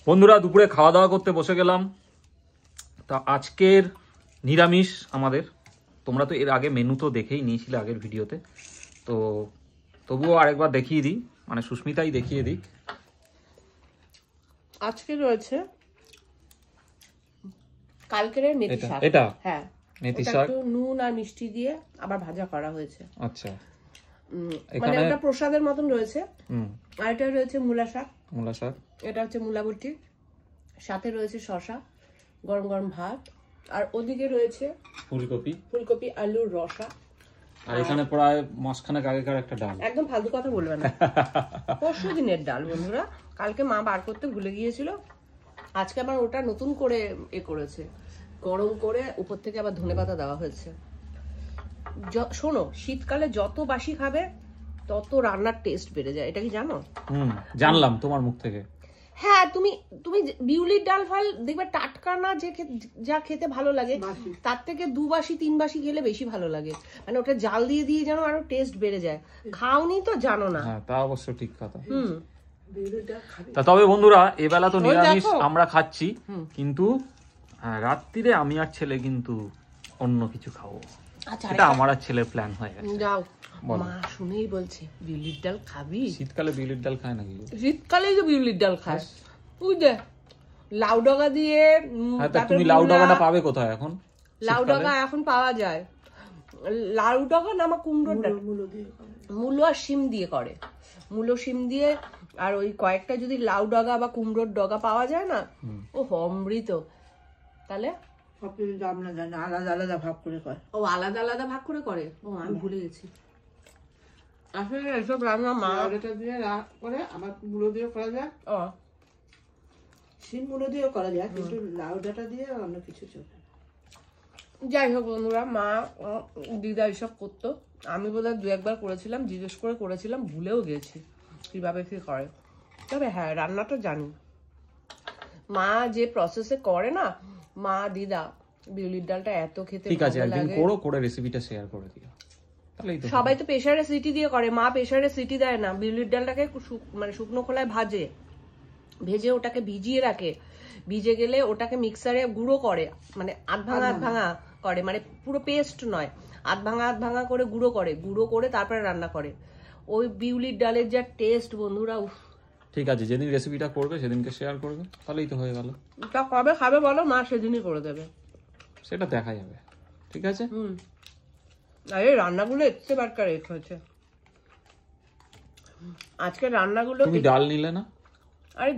বন্ধুরা দুপুরে খাওয়া দাওয়া করতে বসে গেলাম। তা আজকের নিরামিষ আমাদের। তোমরা তো এর আগে মেনু তো দেখেই নিয়েছিলে আগের ভিডিওতে, তো তবুও আরেকবার দেখিয়ে দিই, মানে সুস্মিতাই দেখিয়ে দিক। আজকে রয়েছে কালকের মেথি শাক। এটা হ্যাঁ, মেথি শাক একটু নুন আর মিষ্টি দিয়ে আবার ভাজা করা হয়েছে। আচ্ছা, মানে ওটা প্রসাদের মতন রয়েছে। আর এটা রয়েছে মূলা শাক। মূলা শাক, এটা হচ্ছে মূলা বটি, সাথে রয়েছে শসা, গরম গরম ভাত, আর ওদিকে রয়েছে ফুলকপি আলুর রসা। আর এখানে প্রায় মাসখানেক আগেকার একটা ডাল। একদম ফালতু কথা বলবে না, পরশু দিনের ডাল বন্ধুরা। কালকে মা বার করতে ভুলে গিয়েছিল, আজকে আবার ওটা নতুন করে করেছে, গরম করে উপর থেকে আবার ধনেপাতা দেওয়া হয়েছে। শোনো, শীতকালে যত বাসি খাবে তত রান্নার টেস্ট বেড়ে যায়, এটা কি জানো? জানলাম তোমার মুখ থেকে। হ্যাঁ, তুমি বিউলির ডাল ফাল দেখবে টাটকা না, যে যা খেতে ভালো লাগে তার থেকে 2 বাসি 3 বাসি খেলে বেশি ভালো লাগে। মানে ওটা জাল দিয়ে দিয়ে যেন আরো টেস্ট বেড়ে যায়। খাওনি তো জানো না। হ্যাঁ, তা অবশ্য ঠিক কথা। তা তবে বন্ধুরা এবেলা তো নিরামিষ আমরা খাচ্ছি, কিন্তু রাত্রিরে আমি আর ছেলে কিন্তু অন্য কিছু খাবো। এটা আমার আর ছেলের প্ল্যান হয়ে গেছে। যাও, মা শুনেই বলছে বিউলির ডাল খাবি। শীতকালে বিউলির ডাল খায় নাকি? শীতকালেই তো বিউলির ডাল খাস। বুঝলে, লাউ ডগা দিয়ে। তুমি লাউ ডগাটা পাবে কোথায় এখন? লাউ ডগা এখন পাওয়া যায়। লাউ ডগা না, আমার কুমড়োর ডাল, মূলো আর শিম দিয়ে করে। মূলো শিম দিয়ে, আর ওই কয়েকটা যদি লাউ ডগা বা কুমড়োর ডগা পাওয়া যায় না, ও অমৃত। তাহলে আলাদা আলাদা ভাগ করে করে। ও আলাদা আলাদা ভাগ করে করে। ও আমি ভুলে গেছি। আসলে এসব রান্না মা এটা দিয়ে করে, আবার মূলো দিয়ে করা যায়। ও শিম মূলো দিয়ে করা যায়, কিন্তু লাউ ডাঁটা দিয়ে অন্য কিছু চলে। যাই হোক বন্ধুরা, মা দিদা এসব করতো। আমি বোধহয় 2-1বার করেছিলাম, জিজ্ঞেস করে করেছিলাম, ভুলেও গেছি কিভাবে কি করে। তবে হ্যাঁ, রান্নাটা জানি। মা যে প্রসেসে করে না, মা দিদা, বিউলির ডালটা এত খেতে ঠিক আছে, একদিন করো, করে রেসিপিটা শেয়ার করে দিও। সবাই তো প্রেসারে সিটি দিয়ে করে, মা প্রেসারে সিটি দেয় না। বিউলির ডালটাকে মানে শুকনো খোলায় ভেজে ওটাকে ভিজিয়ে রাখে। ভিজে গেলে ওটাকে মিক্সারে গুঁড়ো করে, মানে আধ ভাঙা করে, মানে পুরো পেস্ট নয়, আধ ভাঙা করে গুঁড়ো করে তারপরে রান্না করে। ওই বিউলির ডালের যা টেস্ট বন্ধুরা, উফ। ঠিক আছে, যেদিন রেসিপিটা করবে সেদিনকে শেয়ার করবে, তাহলেই তো হয়ে গেল। তা কবে খাবে বলো, মা সেদিনই করে দেবে। সেটা দেখা যাবে। ঠিক আছে। আর এই রান্নাগুলো এতে বারকার হয়েছে আজকে রান্নাগুলো। তুমি ডাল নিলে না? আরে